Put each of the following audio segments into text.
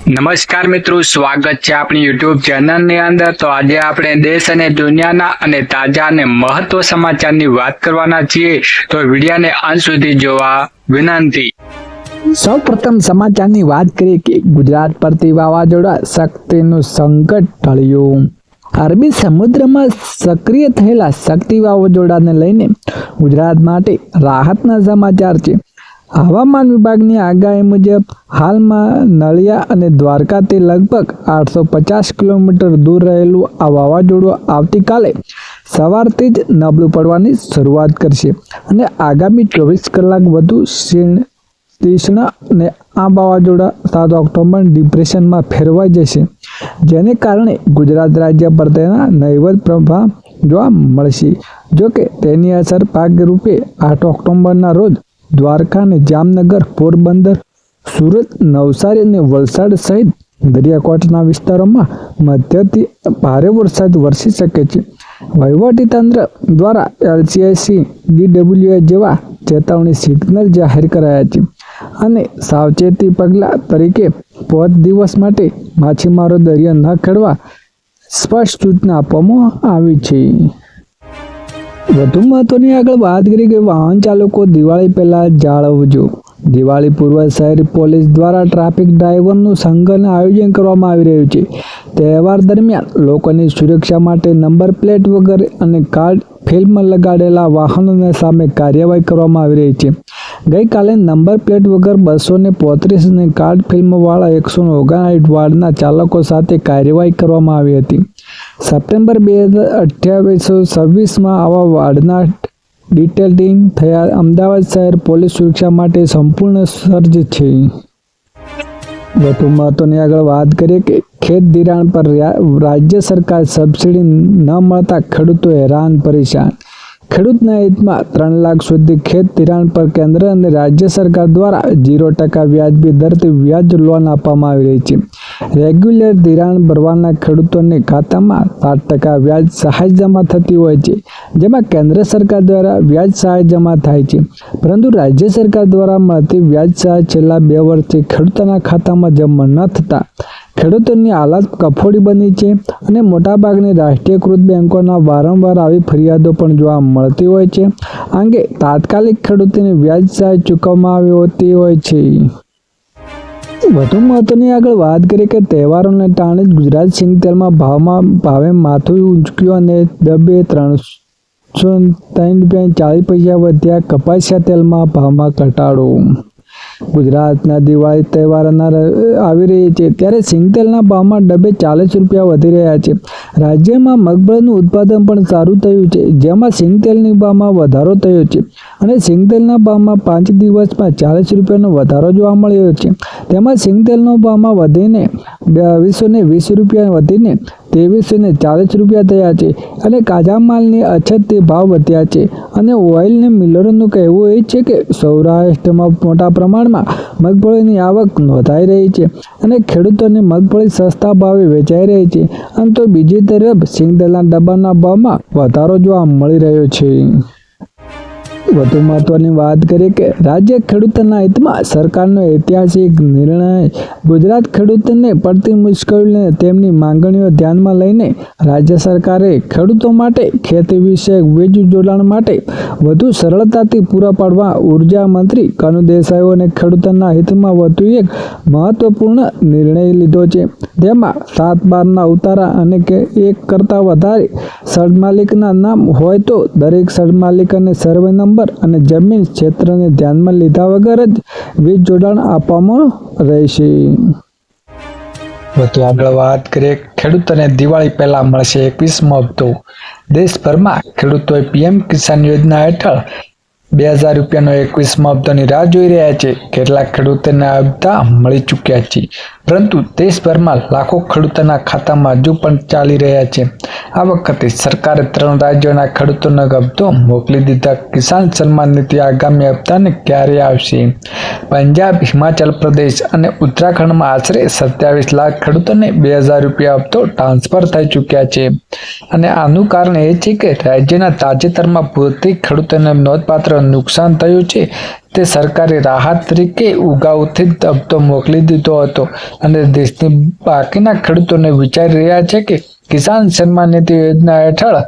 નમસ્કાર મિત્રો, સ્વાગત છે આપણી યુટ્યુબ ચેનલની અંદર। તો આજે આપણે દેશ અને દુનિયાના અને તાજા અને મહત્વ સમાચારની વાત કરવાના છીએ, તો વિડીયોને અંત સુધી જોવા વિનંતી। સૌપ્રથમ સમાચારની વાત કરીએ કે ગુજરાત પરથી વાવાઝોડા શક્તિનું સંકટ ટળ્યું। અરબી સમુદ્રમાં સક્રિય થયેલા શક્તિ વાવાઝોડાને લઈને ગુજરાત માટે રાહતના સમાચાર છે। હવામાન વિભાગની આગાહી મુજબ હાલમાં નળિયા અને દ્વારકાથી લગભગ 850 કિલોમીટર દૂર રહેલું આ વાવાઝોડું આવતીકાલે સવારથી જ નબળું પડવાની શરૂઆત કરશે અને આગામી 24 કલાક વધુ તીક્ષ્ણ અને આ વાવાઝોડા 7 ઓક્ટોબર ડિપ્રેશનમાં ફેરવાઈ જશે, જેને કારણે ગુજરાત રાજ્ય પર તેના નહિવત પ્રભાવ જોવા મળશે। જોકે તેની અસર ભાગરૂપે 8 ઓક્ટોબરના રોજ દ્વારકા અને જામનગર, પોરબંદર, સુરત, નવસારી અને વલસાડ સહિત દરિયાકાંઠાના વિસ્તારોમાં મધ્યથી ભારે વરસાદ વરસી શકે છે। વહીવટીતંત્ર દ્વારા LCIC, DWA જેવા ચેતવણી સિગ્નલ જાહેર કરાયા છે અને સાવચેતી પગલાં તરીકે 5 દિવસ માટે માછીમારો દરિયો ન ખેડવા સ્પષ્ટ સૂચના આપવામાં આવી છે। વધુ મહત્વની આગળ વાત કરીએ કે વાહન ચાલકો દિવાળી પહેલા જાળવજો। દિવાળી પૂર્વ શહેર પોલીસ દ્વારા ટ્રાફિક ડ્રાઈવરનું સંઘન આયોજન કરવામાં આવી રહ્યું છે। તહેવાર દરમિયાન લોકોની સુરક્ષા માટે નંબર પ્લેટ વગર અને કાર્ડ ફિલ્મ લગાડેલા વાહનોની સામે કાર્યવાહી કરવામાં આવી રહી છે। ગઈકાલે નંબર પ્લેટ વગર 235 અને કાર્ડ ફિલ્મવાળા 159 વાળના ચાલકો સાથે કાર્યવાહી કરવામાં આવી હતી। સપ્ટેમ્બર 2028-26માં આવા વાળના ડિટેલિંગ થયા। અમદાવાદ શહેર પોલીસ સુરક્ષા માટે સંપૂર્ણ સજ્જ છે। વધુ મહત્વની આગળ વાત કરીએ કે ખેત ધિરાણ પર રાજ્ય સરકાર સબસિડી ન મળતા ખેડૂતો હેરાન પરેશાન। ખેડૂતના હિતમાં 3 લાખ સુધી ખેત ધિરાણ પર કેન્દ્ર અને રાજ્ય સરકાર દ્વારા 0% વ્યાજબી દરથી વ્યાજ લોન આપવામાં આવી રહી છે। રેગ્યુલર ધિરાણ ભરવાના ખેડૂતોને ખાતામાં 7% વ્યાજ સહાય જમા થતી હોય છે, જેમાં કેન્દ્ર સરકાર દ્વારા વ્યાજ સહાય જમા થાય છે, પરંતુ રાજ્ય સરકાર દ્વારા મળતી વ્યાજ સહાય છેલ્લા 2 વર્ષથી ખેડૂતોના ખાતામાં જમા ન થતા ખેડૂતોની હાલત કફોડી બની છે અને મોટાભાગની રાષ્ટ્રીયકૃત બેંકોના વારંવાર આવી ફરિયાદો પણ જોવા મળતી હોય છે। આ અંગે તાત્કાલિક ખેડૂતોને વ્યાજ સહાય ચૂકવવામાં આવી હોતી હોય છે। વધુ મહત્વની આગળ વાત કરીએ કે તહેવારોને કારણે ગુજરાત સિંગતેલમાં ભાવે માથું ઊંચક્યું અને ડબ્બે 303.40 વધ્યા। કપાસિયા તેલમાં ભાવમાં ઘટાડો। ગુજરાતના દિવાળી તહેવાર આવી રહી છે ત્યારે સિંગતેલના ભાવમાં ડબ્બે 40 રૂપિયા વધી રહ્યા છે। રાજ્યમાં મગફળીનું ઉત્પાદન પણ સારું થયું છે, જેમાં સિંગતેલની ભાવમાં વધારો થયો છે અને સિંગતેલના ભાવમાં 5 દિવસમાં 40 રૂપિયાનો વધારો જોવા મળ્યો છે। તેમાં સિંગતેલનો ભાવમાં વધીને 2220 રૂપિયા વધીને 2340 રૂપિયા થયા છે અને કાચા માલની અછતથી ભાવ વધ્યા છે અને ઓઇલને મિલરોનું કહેવું એ છે કે સૌરાષ્ટ્રમાં મોટા પ્રમાણમાં મગફળીની આવક નોંધાઈ રહી છે અને ખેડૂતોને મગફળી સસ્તા ભાવે વેચાઈ રહી છે, અને તો બીજી તરફ સિંગતેલના ડબ્બાના ભાવમાં વધારો જોવા મળી રહ્યો છે। વધુ મહત્વની વાત કરીએ કે રાજ્ય ખેડૂતોના હિતમાં સરકારનો ઐતિહાસિક નિર્ણય। ગુજરાત ખેડૂતોને પડતી મુશ્કેલીઓને તેમની માંગણીઓ ધ્યાનમાં લઈને રાજ્ય સરકારે ખેડૂતો માટે ખેતી વિષયક વીજ જોડાણ માટે વધુ સરળતાથી પૂરા પાડવા ઉર્જા મંત્રી કનુ દેસાઈ અને ખેડૂતોના હિતમાં વધુ એક મહત્વપૂર્ણ નિર્ણય લીધો છે। તેમાં 7/12ના ઉતારા અને કે 1 કરતાં વધારે સડમાલિકના નામ હોય તો દરેક સડમાલિકને સર્વે નંબર અને જમીન ક્ષેત્રને ધ્યાનમાં લીધા વગર જ વીજ જોડાણ આપવામાં રહેશે। વધુ આગળ વાત કરીએ ખેડૂતોને દિવાળી પહેલા મળશે 21મો હપ્તો। દેશભરમાં ખેડૂતોએ PM કિસાન યોજના હેઠળ 2000 રૂપિયાનો 21મો હપ્તાની રાહ જોઈ રહ્યા છે। કેટલાક ખેડૂતોને આ હપ્તા મળી ચૂક્યા છે, પરંતુ દેશભરમાં લાખો ખેડૂતોના ખાતામાં હજુ પણ ચાલી રહ્યા છે। આ વખતે સરકારે 3 રાજ્યોના ખેડૂતોનો હપ્તો મોકલી દીધા। કિસાન સન્માન નિધિ આગામી હપ્તાને ક્યારે આવશે? પંજાબ, હિમાચલ પ્રદેશ અને ઉત્તરાખંડમાં આશરે 27 લાખ ખેડૂતોને 2000 રૂપિયા હપ્તો ટ્રાન્સફર થઈ ચૂક્યા છે અને આનું કારણ એ છે કે રાજ્યના તાજેતરમાં પૂરથી ખેડૂતોને નોંધપાત્ર નુકસાન થયું છે તે સરકારે રાહત તરીકે અગાઉથી જ હપ્તો મોકલી દીધો હતો અને દેશની બાકીના ખેડૂતોને વિચારી રહ્યા છે કે કિસાન સન્માન નિધિ યોજના હેઠળ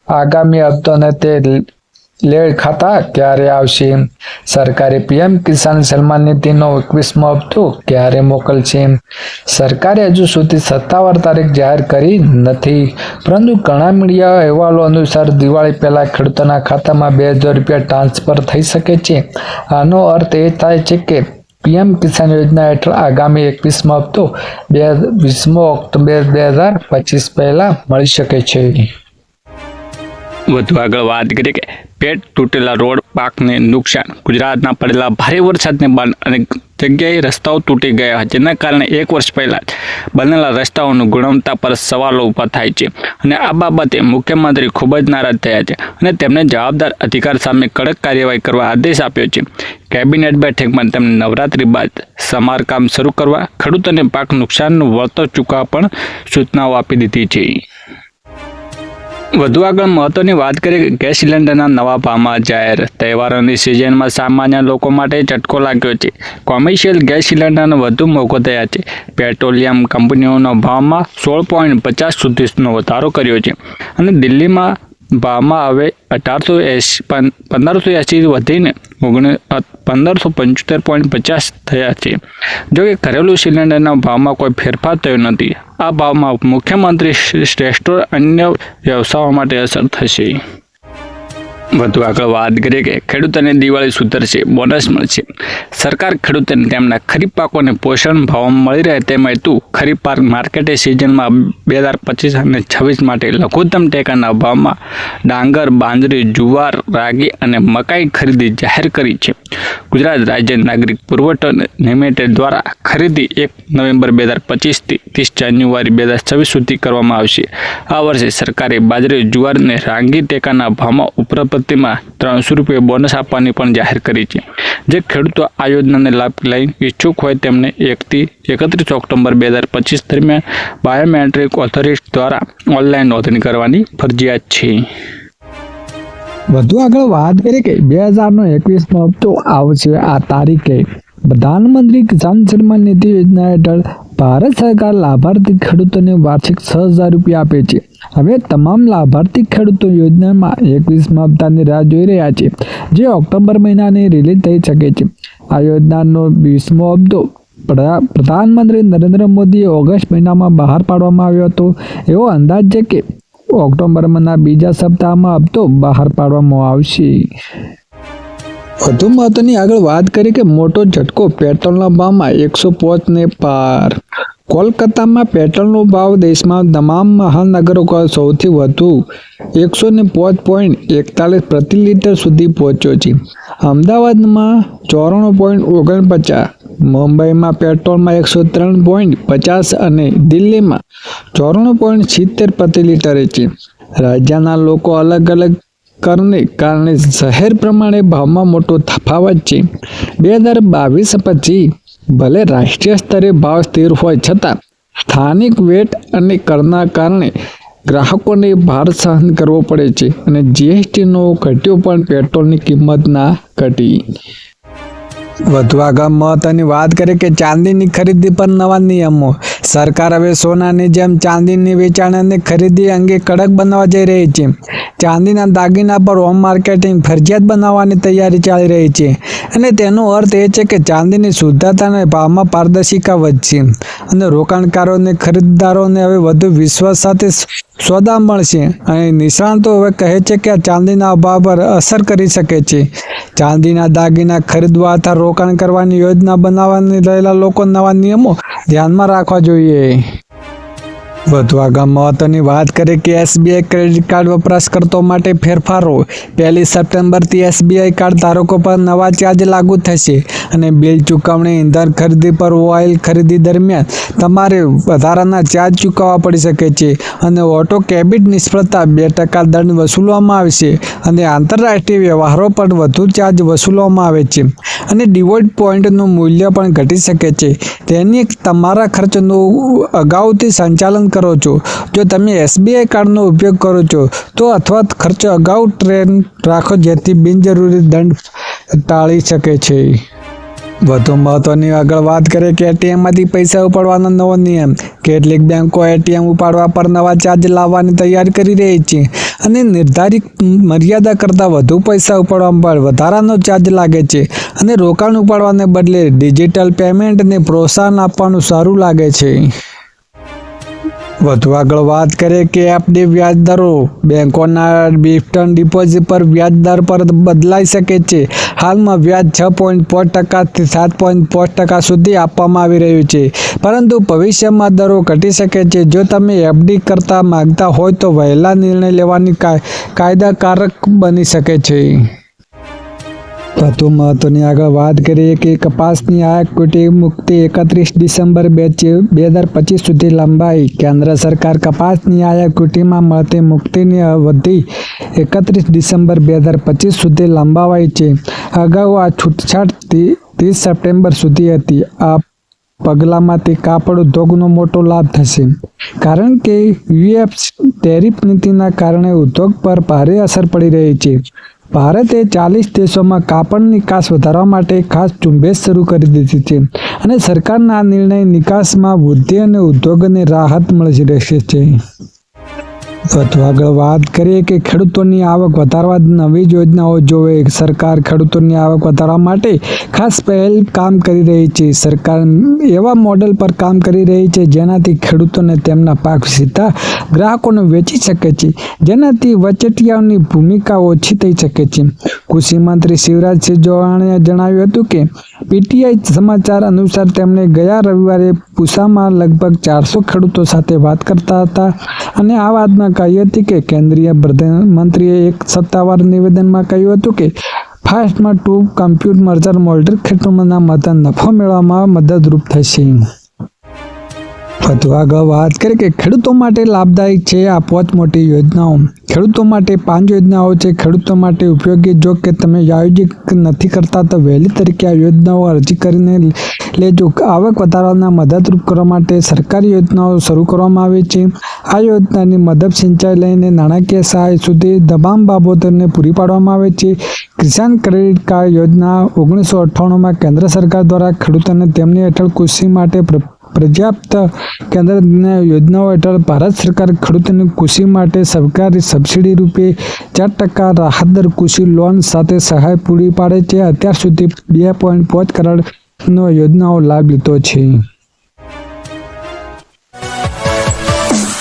આગામી હપ્તોને તે લેડ ખાતા ક્યારે આવશે? સરકારે પીએમ કિસાન સન્માન નિધિનો 21મો હપ્તો ક્યારે મોકલશે? સરકારે હજુ સુધી સત્તાવાર તારીખ જાહેર કરી નથી, પરંતુ ઘણા મીડિયા અહેવાલો અનુસાર દિવાળી પહેલા ખેડૂતોના ખાતામાં 2000 રૂપિયા ટ્રાન્સફર થઈ શકે છે. આનો અર્થ એ થાય છે કે પીએમ કિસાન યોજના હેઠળ આગામી 21મો હપ્તો 20 ઓક્ટોબર 2025 પહેલા મળી શકે છે. વધુ આગળ વાત કરીએ કે પેટ તૂટેલા રોડ, પાકને નુકસાન. ગુજરાતના પડેલા ભારે વરસાદને બાદ અનેક જગ્યાએ રસ્તાઓ તૂટી ગયા, જેના કારણે 1 વર્ષ પહેલા બનેલા રસ્તાઓની ગુણવત્તા પર સવાલો ઊભા થાય છે અને આ બાબતે મુખ્યમંત્રી ખૂબ જ નારાજ થયા છે અને તેમને જવાબદાર અધિકારી સામે કડક કાર્યવાહી કરવા આદેશ આપ્યો છે. કેબિનેટ બેઠકમાં તેમને નવરાત્રી બાદ સમારકામ શરૂ કરવા, ખેડૂતોને પાક નુકસાનનું વળતર ચૂકવવા પણ સૂચનાઓ આપી દીધી છે. વધુ આગળ મહત્વની વાત કરીએ કે ગેસ સિલિન્ડરના નવા ભાવમાં જાહેર. તહેવારોની સિઝનમાં સામાન્ય લોકો માટે ઝટકો લાગ્યો છે. કોમર્શિયલ ગેસ સિલિન્ડરનો વધુ મોંઘો થયા છે. પેટ્રોલિયમ કંપનીઓનો ભાવમાં 16.50 સુધીનો વધારો કર્યો છે અને દિલ્હીમાં ભાવમાં હવે 1580 વધીને 1575.50 થયા છે. જોકે ઘરેલું સિલિન્ડરના ભાવમાં કોઈ ફેરફાર થયો નથી. આ ભાવમાં મુખ્યમંત્રી રેસ્ટોરન્ટ અન્ય વ્યવસાયો માટે અસર થશે. વધુ આગળ વાત કરીએ કે ખેડૂતોને દિવાળી સુધરશે, બોનસ મળશે. સરકાર ખેડૂતોને તેમના ખરીફ પાકોને પોષણ ભાવમાં મળી રહે તે હેતુ ખરીફ પાક માર્કેટિંગ સિઝનમાં 2025 અને 26 માટે લઘુત્તમ ટેકાના ભાવમાં ડાંગર, બાજરી, જુવાર, રાગી અને મકાઈ ખરીદી જાહેર કરી છે. ગુજરાત રાજ્ય નાગરિક પુરવઠો લિમિટેડ દ્વારા ખરીદી 1 નવેમ્બર 2025 થી 30 જાન્યુઆરી 2026 સુધી કરવામાં આવશે. આ વર્ષે સરકારે બાજરી, જુવાર અને રાગી ટેકાના ભાવમાં ઉપરપટ્ટીમાં 300 રૂપિયા બોનસ આપવાની પણ જાહેર કરી છે. જે ખેડૂતો આ યોજનાને લાભ લઈ ઈચ્છુક હોય તેમને 1 થી 31 ઓક્ટોબર 2025 દરમિયાન બાયોમેટ્રિક ઓથોરિટી દ્વારા ઓનલાઈન નોંધણી કરવાની ફરજિયાત છે. વધુ આગળ વાત કરીએ કે 2021મો હપ્તો આવશે આ તારીખે. પ્રધાનમંત્રી કિસાન સન્માન નિધિ યોજના હેઠળ ભારત સરકાર લાભાર્થી ખેડૂતોને વાર્ષિક 6,000 રૂપિયા આપે છે. હવે તમામ લાભાર્થી ખેડૂતો યોજનામાં 21મા હપ્તાની રાહ જોઈ રહ્યા છે, જે ઓક્ટોબર મહિનાને રિલીઝ થઈ શકે છે. આ યોજનાનો 20મો હપ્તો પ્રધાનમંત્રી નરેન્દ્ર મોદીએ ઓગસ્ટ મહિનામાં બહાર પાડવામાં આવ્યો હતો. એવો અંદાજ છે કે ઓક્ટોબર મહિના બીજા સપ્તાહમાં હપ્તો બહાર પાડવામાં આવશે. વધુ મહત્વની આગળ વાત કરી કે મોટો ઝટકો, પેટ્રોલના ભાવમાં 105 ને પાર. કોલકાતામાં પેટ્રોલનો ભાવ દેશમાં તમામ મહાનગરો કરતાં સૌથી વધુ 105.41 પ્રતિ લીટર સુધી પહોંચ્યો છે. અમદાવાદમાં 94.49, મુંબઈમાં પેટ્રોલમાં 103.50 અને દિલ્હીમાં 94.70 પ્રતિ લીટરે છે. રાજ્યના લોકો અલગ અલગ કરને કારણે શહેર પ્રમાણે ભાવમાં મોટો તફાવત છે. 2022 પછી ભલે રાષ્ટ્રીય સ્તરે ભાવ સ્થિર હોય છતાં સ્થાનિક વેટ અને કરના કારણે ગ્રાહકોને ભાર સહન કરવો પડે છે અને જીએસટીનો ઘટ્યો પણ પેટ્રોલની કિંમત ના ઘટી. વધુ આગળ મહત્વની વાત કરીએ કે ચાંદીની ખરીદી પર નવા નિયમો. સરકાર હવે સોનાની જેમ ચાંદીની વેચાણ અને ખરીદી અંગે કડક બનાવવા જઈ રહી છે. ચાંદીના દાગીના પર હોમ માર્કેટિંગ ફરજિયાત બનાવવાની તૈયારી ચાલી રહી છે અને તેનો અર્થ એ છે કે ચાંદીની શુદ્ધતા અને ભાવમાં પારદર્શિતા વધશે અને રોકાણકારો અને ખરીદદારોને હવે વધુ વિશ્વાસ સાથે સોદા મળશે. અને નિષ્ણાતો હવે કહે છે કે આ ચાંદીના અભાવ પર અસર કરી શકે છે. ચાંદીના દાગીના ખરીદવા અથવા રોકાણ કરવાની યોજના બનાવવાની રહેલા લોકો નવા નિયમો ધ્યાનમાં રાખવા જોઈએ. વધુ આગળ મહત્વની વાત કરીએ કે એસબીઆઈ ક્રેડિટ કાર્ડ વપરાશકર્તાઓ માટે ફેરફારો. 1 સપ્ટેમ્બરથી એસબીઆઈ કાર્ડ ધારકો પર નવા ચાર્જ લાગુ થશે અને બિલ ચૂકવણી, ઇંધણ ખરીદી પર ઓઇલ ખરીદી દરમિયાન તમારે વધારાના ચાર્જ ચૂકવવા પડી શકે છે અને ઓટો ડેબિટ નિષ્ફળતા 2% દંડ વસૂલવામાં આવશે અને આંતરરાષ્ટ્રીય વ્યવહારો પર વધુ ચાર્જ વસૂલવામાં આવે છે અને ડિવોલ્ટ પોઈન્ટનું મૂલ્ય પણ ઘટી શકે છે. તેની તમારા ખર્ચનું અગાઉથી સંચાલન કરો છો. જો તમે SBI કાર્ડનો ઉપયોગ કરો છો તો અથવા ખર્ચો અગાઉ ટ્રેન રાખો જેથી બિનજરૂરી દંડ ટાળી શકે છે. વધુ મહત્વની આગળ વાત કરીએ કે ATMમાંથી પૈસા ઉપાડવાનો નવો નિયમ. કેટલીક બેંકો ATM ઉપાડવા પર નવા ચાર્જ લાવવાની તૈયારી કરી રહી છે અને નિર્ધારિત મર્યાદા કરતાં વધુ પૈસા ઉપાડવા પર વધારાનો ચાર્જ લાગે છે અને રોકાણ ઉપાડવાને બદલે ડિજિટલ પેમેન્ટને પ્રોત્સાહન આપવાનું સારું લાગે છે. વધુ આગળ વાત કરીએ કે FD વ્યાજ દરો. બેંકોના ડિફ્ટન ડિપોઝિટ પર વ્યાજ દર પર બદલાઈ શકે છે. હાલમાં વ્યાજ 6.5% થી 7.5% સુધી આપવામાં આવી રહ્યું છે, પરંતુ ભવિષ્યમાં દરો ઘટી શકે છે. જો તમે FD કરતા માંગતા હોય તો વહેલા નિર્ણય લેવાની કાયદાકારક બની શકે છે. વધુ મહત્વની આગળ વાત કરીએ કે કપાસની આયાત ડ્યુટી મુક્તિ 31 ડિસેમ્બર 2025 સુધી લંબાઈ. કેન્દ્ર સરકાર કપાસની આયાત ડ્યુટીમાં મળતી મુક્તિની અવધિ 31 ડિસેમ્બર 2025 સુધી લંબાવાઈ છે. અગાઉ આ છૂટછાટ 30 સપ્ટેમ્બર સુધી હતી. આ પગલામાંથી કાપડ ઉદ્યોગનો મોટો લાભ થશે, કારણ કે US ટેરિફ નીતિના કારણે ઉદ્યોગ પર ભારે અસર પડી રહી છે. ભારતે 40 દેશોમાં કાપડ નિકાસ વધારવા માટે ખાસ ઝુંબેશ શરૂ કરી દીધી છે અને સરકારના આ નિર્ણય નિકાસમાં વૃદ્ધિ અને ઉદ્યોગોને રાહત મળી રહેશે છે. વધુ આગળ વાત કરીએ કે ખેડૂતોની આવક વધારવા નવી યોજનાઓ જોવે. સરકાર ખેડૂતોની આવક વધારવા માટે ખાસ પહેલ કામ કરી રહી છે. સરકાર એવા મોડેલ પર કામ કરી રહી છે જેનાથી ખેડૂતોને તેમના પાક સીધા ગ્રાહકોને વેચી શકે છે, જેનાથી વચેટિયાઓની ભૂમિકા ઓછી થઈ શકે છે. કૃષિ મંત્રી શિવરાજસિંહ ચૌહાણે જણાવ્યું હતું કે PTI સમાચાર અનુસાર તેમણે ગયા રવિવારે પૂસામાં લગભગ 400 ખેડૂતો સાથે વાત કરતા હતા અને આ વાતમાં કહી હતી કે કેન્દ્રીય મંત્રીએ એક સત્તાવાર નિવેદનમાં કહ્યું હતું કે ફાસ્ટમાં ટુ કમ્પ્યુટ મર્જર મોલ્ડર ખેડૂતોના નફો મેળવવામાં મદદરૂપ થશે. વધુ આગળ વાત કરીએ કે ખેડૂતો માટે લાભદાયક છે આ 5 મોટી યોજનાઓ. ખેડૂતો માટે 5 યોજનાઓ છે ખેડૂતો માટે ઉપયોગી. જો કે તમે આયોજિત નથી કરતા તો વહેલી તરીકે આ યોજનાઓ અરજી કરીને લેજો. આવક વધારવાના મદદરૂપ કરવા માટે સરકારી યોજનાઓ શરૂ કરવામાં આવી છે. આ યોજનાની મદદ સિંચાઈ લઈને નાણાકીય સહાય સુધી તમામ બાબતોને પૂરી પાડવામાં આવે છે. કિસાન ક્રેડિટ કાર્ડ યોજના 1998માં કેન્દ્ર સરકાર દ્વારા ખેડૂતોને તેમની હેઠળ કૃષિ માટે પર્યાપ્ત કેન્દ્રની યોજનાઓ હેઠળ ભારત સરકાર ખેડૂતોને કૃષિ માટે સરકારી સબસિડી રૂપે 4% રાહત દર કૃષિ લોન સાથે સહાય પૂરી પાડે છે. અત્યાર સુધી 2.5 કરોડનો યોજનાઓ લાભ લીધો છે.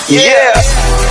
Yeah.